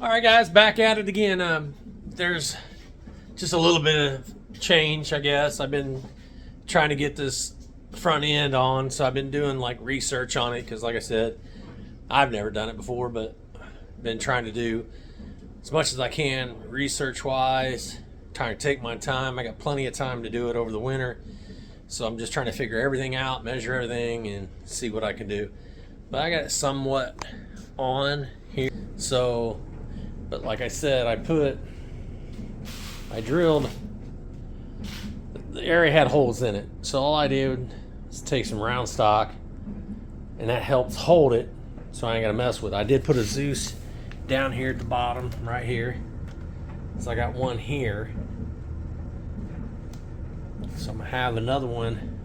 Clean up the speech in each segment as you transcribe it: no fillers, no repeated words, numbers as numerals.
All right, guys, back at it again. There's just a little bit of change, I guess. I've been trying to get this front end on, so I've been doing like research on it because, like I said, I've never done it before, but been trying to do as much as I can research-wise, trying to take my time. I got plenty of time to do it over the winter, so I'm just trying to figure everything out, measure everything, and see what I can do. But I got it somewhat on here. So, but like I said, I drilled, the area had holes in it. So all I did was take some round stock, and that helps hold it, so I ain't gotta mess with it. I did put a Zeus down here at the bottom, right here. So I got one here. So I'm gonna have another one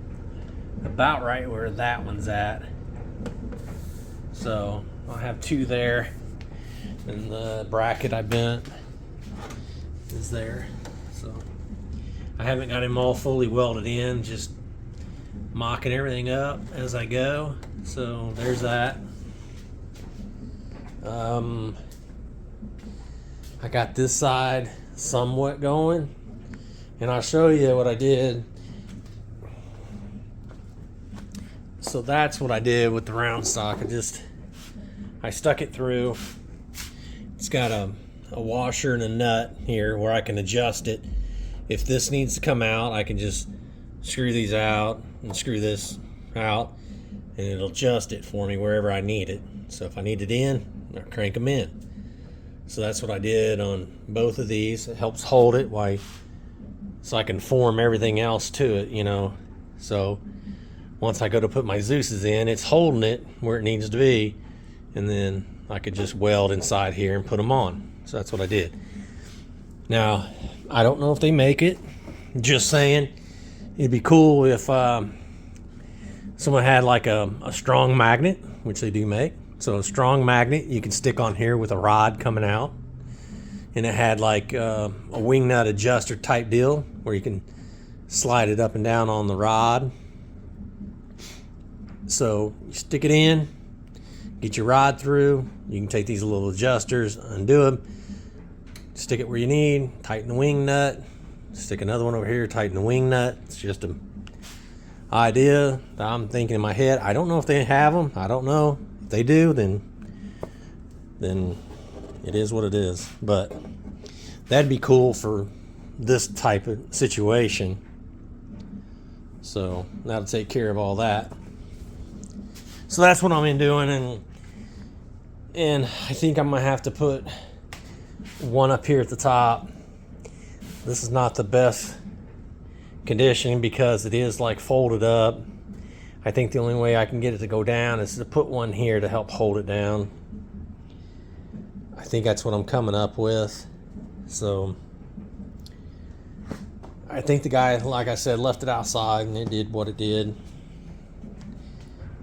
about right where that one's at. So I'll have two there, and the bracket I bent is there. So I haven't got him all fully welded in, just mocking everything up as I go. So there's that. I got this side somewhat going, and I'll show you what I did. So that's what I did with the round stock. I stuck it through. It's got a washer and a nut here where I can adjust it. If this needs to come out, I can just screw these out and screw this out, and it'll adjust it for me wherever I need it. So if I need it in, I'll crank them in. So that's what I did on both of these. It helps hold it so I can form everything else to it, you know. So once I go to put my Zeus's in, it's holding it where it needs to be, and then I could just weld inside here and put them on. So that's what I did. Now, I don't know if they make it. Just saying, it'd be cool if someone had like a strong magnet, which they do make. So a strong magnet you can stick on here with a rod coming out, and it had like a wing nut adjuster type deal where you can slide it up and down on the rod. So you stick it in, get your rod through. You can take these little adjusters, undo them, stick it where you need, tighten the wing nut, stick another one over here, tighten the wing nut. It's just an idea that I'm thinking in my head. I don't know if they have them. I don't know. If they do, then it is what it is. But that'd be cool for this type of situation. So that'll take care of all that. So that's what I'm doing, and I think I'm gonna have to put one up here at the top. This is not the best condition because it is like folded up. I think the only way I can get it to go down is to put one here to help hold it down. I think that's what I'm coming up with. So I think the guy, like I said, left it outside and it did what it did.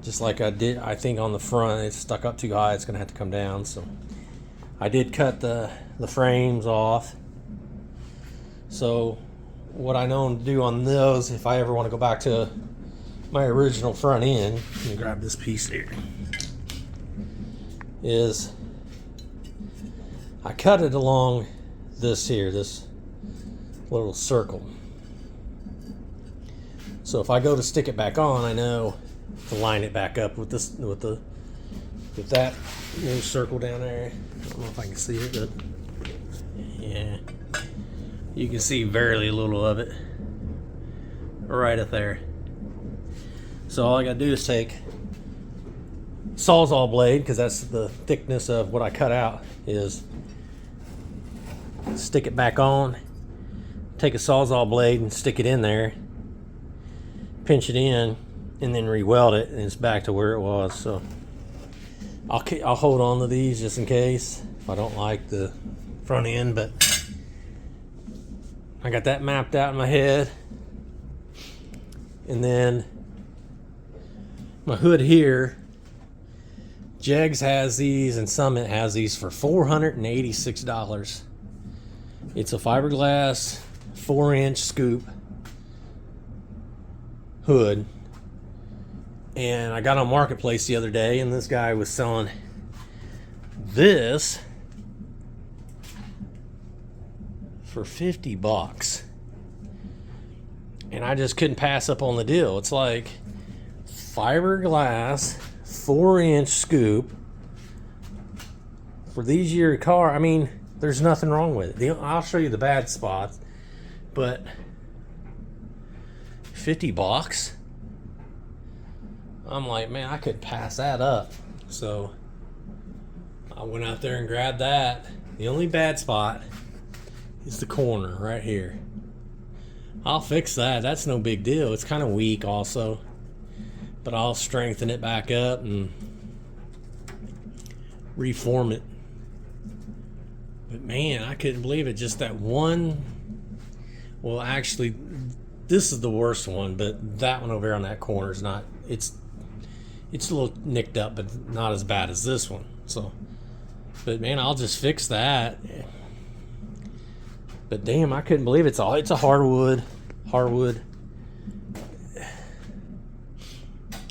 Just like I did, I think on the front, it's stuck up too high, it's gonna have to come down. So I did cut the frames off. So what I know to do on those, if I ever want to go back to my original front end, let me grab this piece here, is I cut it along this little circle. So if I go to stick it back on, I know to line it back up with that little circle down there. I don't know if I can see it, but yeah, you can see very little of it right up there. So all I gotta do is take Sawzall blade, because that's the thickness of what I cut out, is stick it back on, take a Sawzall blade and stick it in there, pinch it in, and then re-weld it, and it's back to where it was. So I'll hold on to these just in case if I don't like the front end, but I got that mapped out in my head. And then my hood here, Jegs has these and Summit has these for $486. It's a fiberglass 4-inch scoop hood, and I got on Marketplace the other day, and this guy was selling this for $50. And I just couldn't pass up on the deal. It's like fiberglass 4-inch scoop for these year car. I mean, there's nothing wrong with it. I'll show you the bad spots, but $50. I'm like, man, I could pass that up. So I went out there and grabbed that. The only bad spot is the corner right here. I'll fix that. That's no big deal. It's kind of weak also, but I'll strengthen it back up and reform it. But man, I couldn't believe it. Just that one. Well, actually, this is the worst one, but that one over here on that corner is not. It's a little nicked up, but not as bad as this one. So, but man, I'll just fix that. But damn, I couldn't believe it's a hardwood.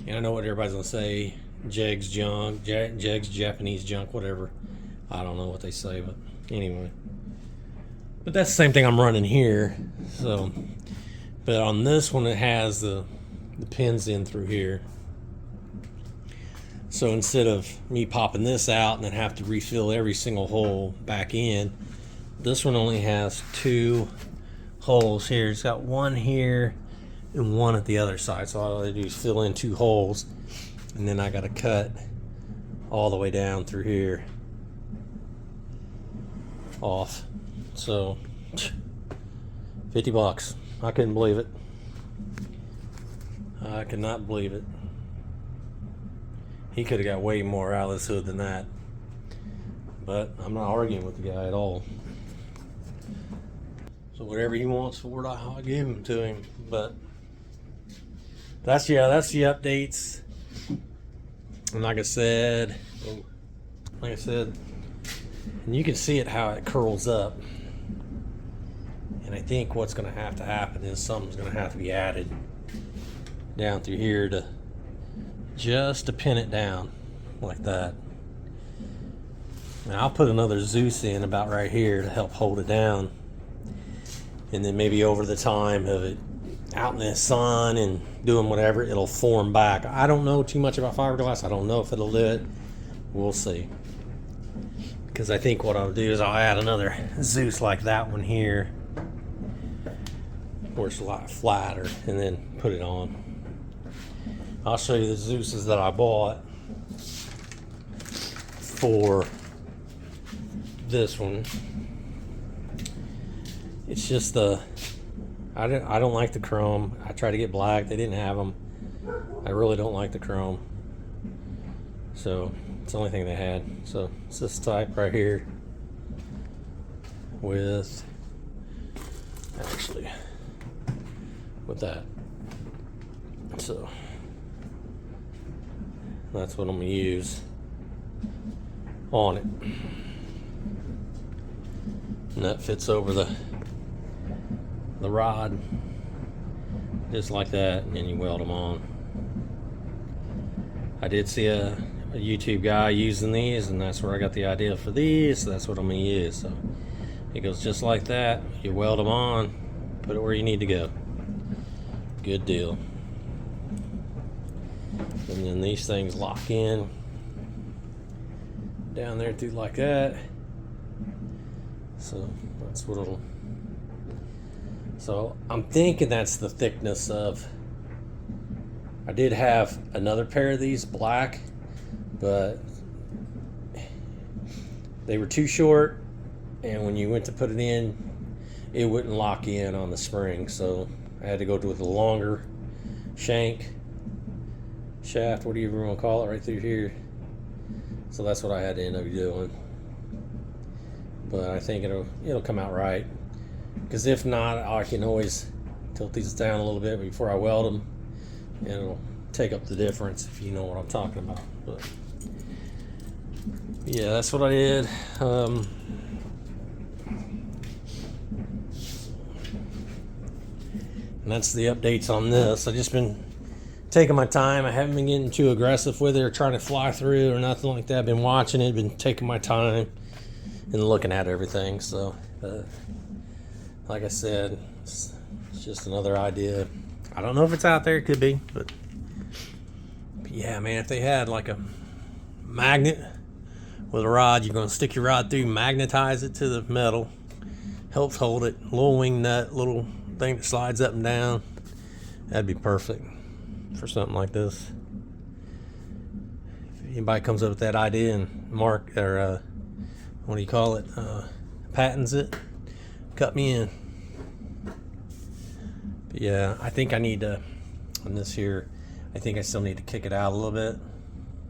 And I know what everybody's gonna say. Jegs junk, Jegs Japanese junk, whatever. I don't know what they say, but anyway. But that's the same thing I'm running here. So, but on this one, it has the pins in through here. So instead of me popping this out and then have to refill every single hole back in, this one only has 2 holes here. It's got one here and one at the other side. So all I do is fill in 2 holes, and then I got to cut all the way down through here off. So $50. I couldn't believe it. I could not believe it. He could have got way more out of this hood than that. But I'm not arguing with the guy at all. So whatever he wants for it, I'll give him to him. But that's the updates. And like I said, and you can see it how it curls up. And I think what's going to happen is something's going to have to be added down through here to pin it down like that. And I'll put another Zeus in about right here to help hold it down. And then maybe over the time of it out in the sun and doing whatever, it'll form back. I don't know too much about fiberglass. I don't know if it'll do it. We'll see. Because I think what I'll do is I'll add another Zeus like that one here, where it's a lot flatter, and then put it on. I'll show you the Zeus's that I bought for this one. It's just I don't like the chrome. I tried to get black. They didn't have them. I really don't like the chrome. So it's the only thing they had. So it's this type right here with that. So that's what I'm gonna use on it. And that fits over the rod just like that, and then you weld them on. I did see a YouTube guy using these, and that's where I got the idea for these, so that's what I'm gonna use. So it goes just like that. You weld them on, put it where you need to go. Good deal. And then these things lock in down there through like that. So that's what it'll. So I'm thinking that's the thickness of. I did have another pair of these black, but they were too short, and when you went to put it in, it wouldn't lock in on the spring. So I had to go with a longer shaft, whatever you want to call it, right through here. So that's what I had to end up doing. But I think it'll come out right. Because if not, I can always tilt these down a little bit before I weld them, and it'll take up the difference, if you know what I'm talking about. But yeah, that's what I did. And that's the updates on this. I've just been taking my time. I haven't been getting too aggressive with it or trying to fly through or nothing like that. I've been watching it, been taking my time and looking at everything. So like I said, it's just another idea. I don't know if it's out there, it could be, but yeah, man, if they had like a magnet with a rod, you're going to stick your rod through, magnetize it to the metal, helps hold it, little wing nut, little thing that slides up and down. That'd be perfect for something like this. If anybody comes up with that idea and what do you call it, patents it, cut me in. But yeah, I think I need to, on this here, I think I still need to kick it out a little bit,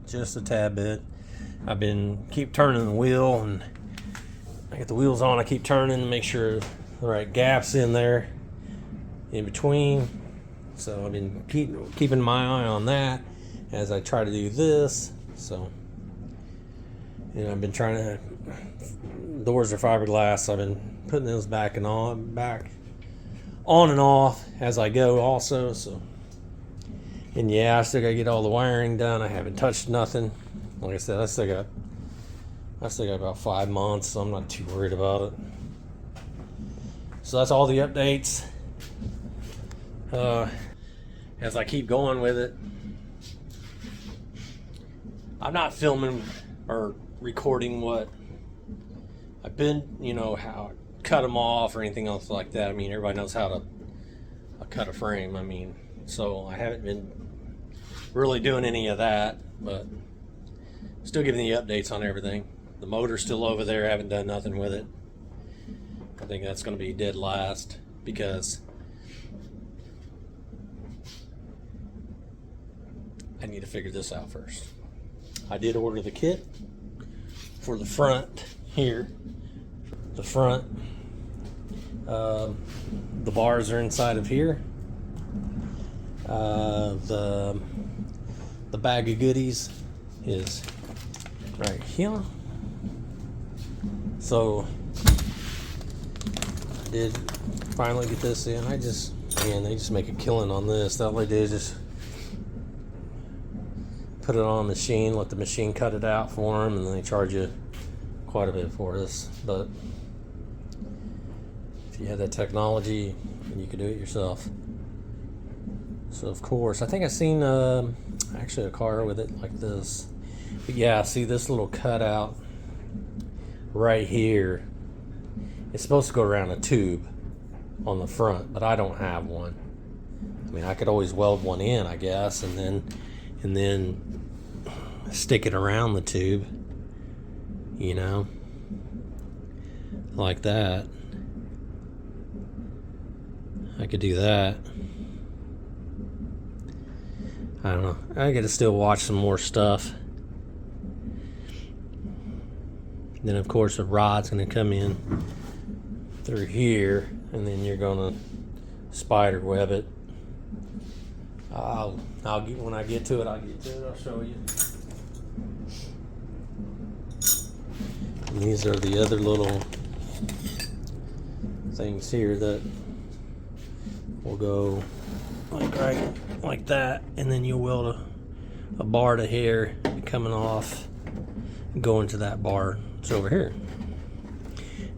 just a tad bit. I've been keep turning the wheel, and I get the wheels on, I keep turning to make sure the right gaps in there in between. So I've been keeping my eye on that as I try to do this. So, you know, I've been trying to, doors are fiberglass, so I've been putting those back and on and off as I go also. So, and yeah, I still gotta get all the wiring done. I haven't touched nothing. Like I said, I still got about 5 months, so I'm not too worried about it. So that's all the updates. As I keep going with it, I'm not filming or recording what I've been, you know, how I cut them off or anything else like that. I mean, everybody knows how to cut a frame. I mean, so I haven't been really doing any of that, but still giving you updates on everything. The motor's still over there. I haven't done nothing with it. I think that's going to be dead last because I need to figure this out first. I did order the kit for the front here. The front, the bars are inside of here. The bag of goodies is right here. So I did finally get this in. They just make a killing on this. All they do is just put it on a machine, let the machine cut it out for them, and then they charge you quite a bit for this. But if you have that technology, you can do it yourself. So of course, I think I've seen actually a car with it like this. But yeah, see this little cutout right here. It's supposed to go around a tube on the front, but I don't have one. I mean, I could always weld one in, I guess, and then stick it around the tube, you know, like that. I could do that. I don't know. I gotta still watch some more stuff. Then of course the rod's gonna come in through here, and then you're gonna spider web it. I'll get, when I get to it, I'll show you. And these are the other little things here that will go like that, and then you'll weld a bar to here coming off, going to that bar. It's over here,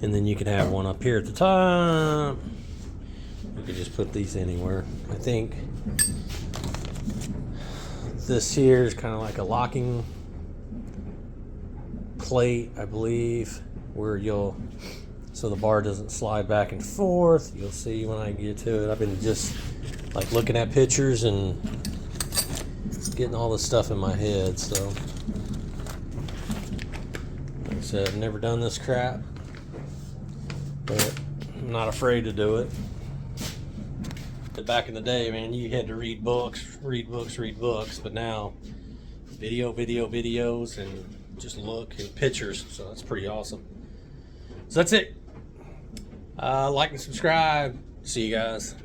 and then you can have one up here at the top. You could just put these anywhere. I think this here is kind of like a locking plate, I believe, where so the bar doesn't slide back and forth. You'll see when I get to it. I've been just like looking at pictures and getting all this stuff in my head. So like I said, I've never done this crap, but I'm not afraid to do it. Back in the day, man, you had to read books, but now videos, and just look at pictures. So that's pretty awesome. So that's it. Like and subscribe. See you guys.